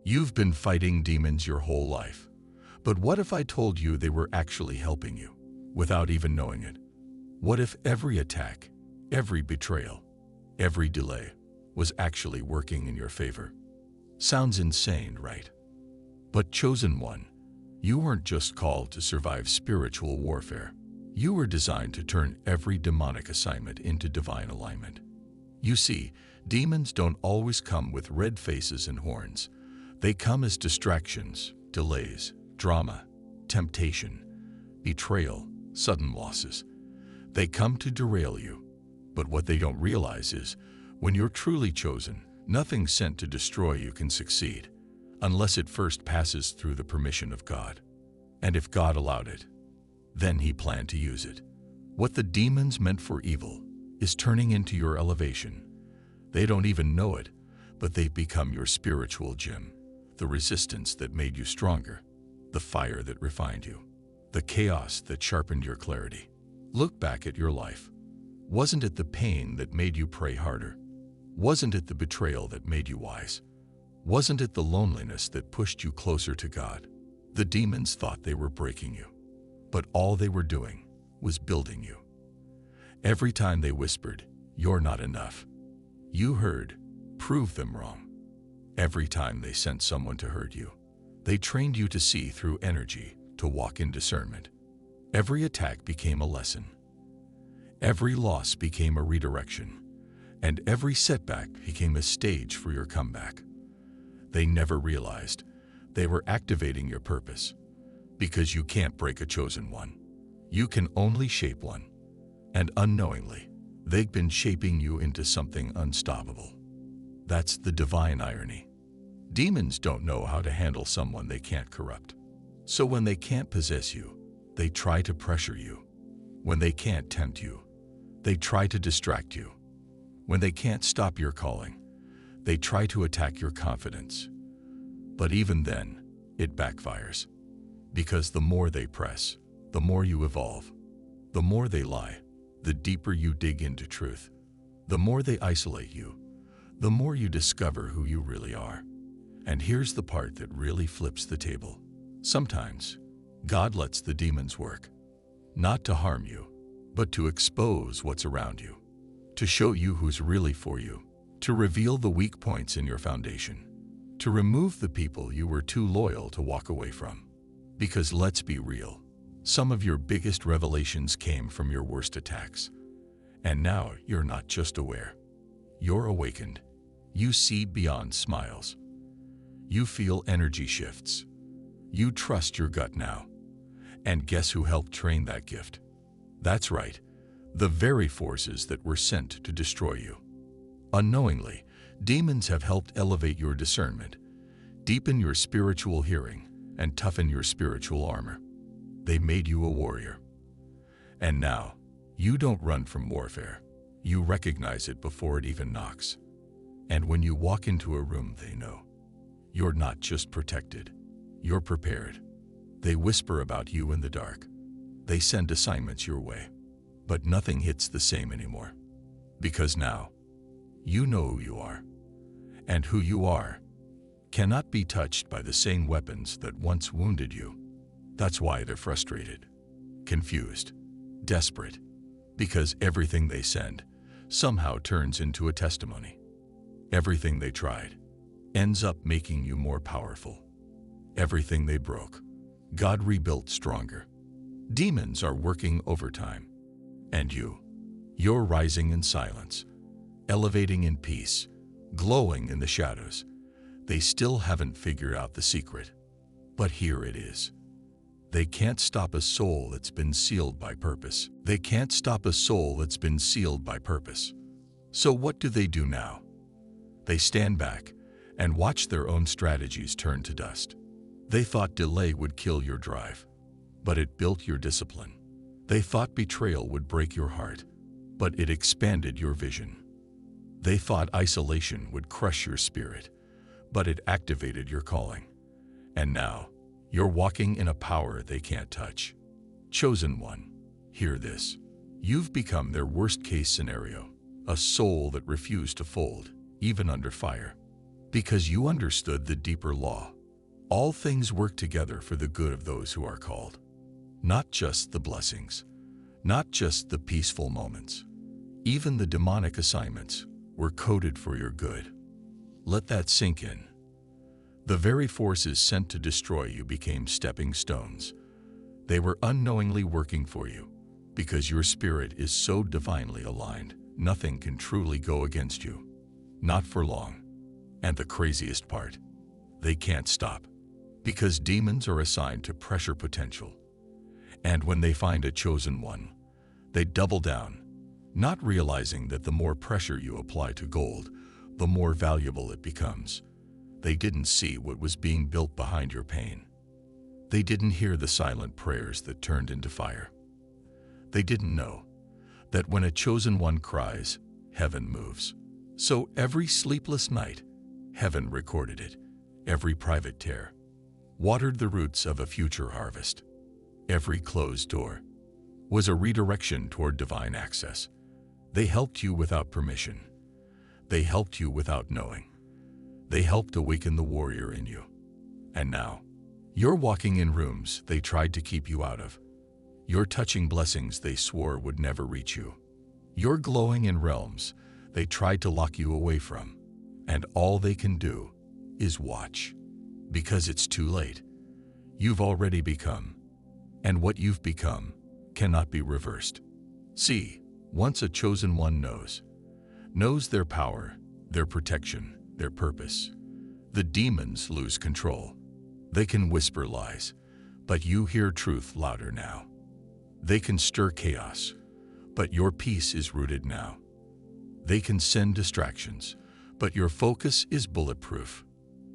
You've been fighting demons your whole life. But what if I told you they were actually helping you, without even knowing it? What if every attack, every betrayal, every delay was actually working in your favor? Sounds insane, right? But chosen one, you weren't just called to survive spiritual warfare. You were designed to turn every demonic assignment into divine alignment. You see, demons don't always come with red faces and horns. They come as distractions, delays, drama, temptation, betrayal, sudden losses. They come to derail you. But what they don't realize is, when you're truly chosen, nothing sent to destroy you can succeed, unless it first passes through the permission of God. And if God allowed it, then He planned to use it. What the demons meant for evil is turning into your elevation. They don't even know it, but they've become your spiritual gym, the resistance that made you stronger, the fire that refined you, the chaos that sharpened your clarity. Look back at your life. Wasn't it the pain that made you pray harder? Wasn't it the betrayal that made you wise? Wasn't it the loneliness that pushed you closer to God? The demons thought they were breaking you, but all they were doing was building you. Every time they whispered, "You're not enough," you heard, "Prove them wrong." Every time they sent someone to hurt you, they trained you to see through energy, to walk in discernment. Every attack became a lesson. Every loss became a redirection, and every setback became a stage for your comeback. They never realized they were activating your purpose, because you can't break a chosen one. You can only shape one. And unknowingly, they've been shaping you into something unstoppable. That's the divine irony. Demons don't know how to handle someone they can't corrupt. So when they can't possess you, they try to pressure you. When they can't tempt you, they try to distract you. When they can't stop your calling, they try to attack your confidence. But even then, it backfires. Because the more they press, the more you evolve. The more they lie, the deeper you dig into truth. The more they isolate you, the more you discover who you really are. And here's the part that really flips the table. Sometimes, God lets the demons work, not to harm you, but to expose what's around you, to show you who's really for you, to reveal the weak points in your foundation, to remove the people you were too loyal to walk away from. Because let's be real, some of your biggest revelations came from your worst attacks. And now you're not just aware, you're awakened. You see beyond smiles. You feel energy shifts. You trust your gut now. And guess who helped train that gift? That's right, the very forces that were sent to destroy you. Unknowingly, demons have helped elevate your discernment, deepen your spiritual hearing, and toughen your spiritual armor. They made you a warrior. And now, you don't run from warfare. You recognize it before it even knocks. And when you walk into a room, they know. You're not just protected, you're prepared. They whisper about you in the dark. They send assignments your way. But nothing hits the same anymore. Because now, you know who you are. And who you are cannot be touched by the same weapons that once wounded you. That's why they're frustrated, confused, desperate. Because everything they send somehow turns into a testimony. Everything they tried ends up making you more powerful. Everything they broke, God rebuilt stronger. Demons are working overtime. And you're rising in silence, elevating in peace, glowing in the shadows. They still haven't figured out the secret. But here it is. They can't stop a soul that's been sealed by purpose. They can't stop a soul that's been sealed by purpose. So what do they do now? They stand back and watch their own strategies turn to dust. They thought delay would kill your drive, but it built your discipline. They thought betrayal would break your heart, but it expanded your vision. They thought isolation would crush your spirit, but it activated your calling. And now, you're walking in a power they can't touch. Chosen one, hear this. You've become their worst-case scenario, a soul that refused to fold, even under fire. because you understood the deeper law. All things work together for the good of those who are called. Not just the blessings, not just the peaceful moments. Even the demonic assignments were coded for your good. Let that sink in. The very forces sent to destroy you became stepping stones. They were unknowingly working for you, because your spirit is so divinely aligned, nothing can truly go against you. Not for long. And the craziest part, they can't stop, because demons are assigned to pressure potential. And when they find a chosen one, they double down, not realizing that the more pressure you apply to gold, the more valuable it becomes. They didn't see what was being built behind your pain. They didn't hear the silent prayers that turned into fire. They didn't know that when a chosen one cries, heaven moves. So every sleepless night, heaven recorded it. Every private tear watered the roots of a future harvest. Every closed door was a redirection toward divine access. They helped you without permission. They helped you without knowing. They helped awaken the warrior in you. And now, you're walking in rooms they tried to keep you out of. You're touching blessings they swore would never reach you. You're glowing in realms they tried to lock you away from. And all they can do is watch. Because it's too late. You've already become. And what you've become cannot be reversed. See, once a chosen one knows their power, their protection, their purpose, the demons lose control. They can whisper lies, but you hear truth louder now. They can stir chaos, but your peace is rooted now. They can send distractions, but your focus is bulletproof.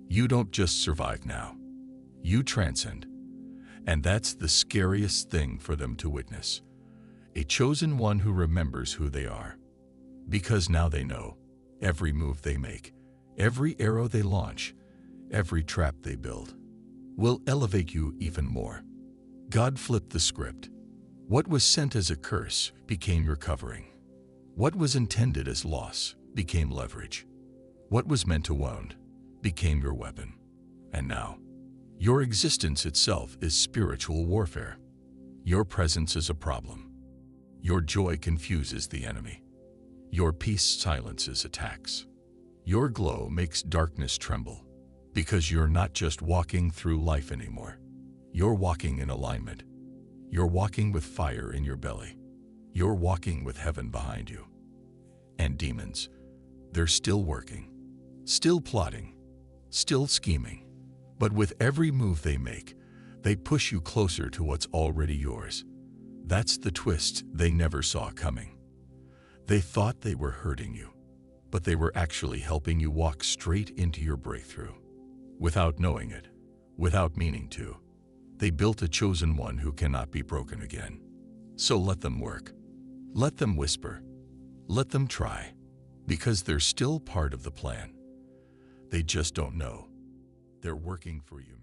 You don't just survive now. You transcend. And that's the scariest thing for them to witness. A chosen one who remembers who they are. Because now they know every move they make, every arrow they launch, every trap they build will elevate you even more. God flipped the script. What was sent as a curse became your covering. What was intended as loss became leverage. What was meant to wound became your weapon. And now, your existence itself is spiritual warfare. Your presence is a problem. Your joy confuses the enemy. Your peace silences attacks. Your glow makes darkness tremble, because you're not just walking through life anymore. You're walking in alignment. You're walking with fire in your belly. You're walking with heaven behind you. And demons, they're still working, still plotting, still scheming. But with every move they make, they push you closer to what's already yours. That's the twist they never saw coming. They thought they were hurting you, but they were actually helping you walk straight into your breakthrough. Without knowing it, without meaning to, they built a chosen one who cannot be broken again. So let them work. Let them whisper. Let them try, because they're still part of the plan. They just don't know. They're working for you.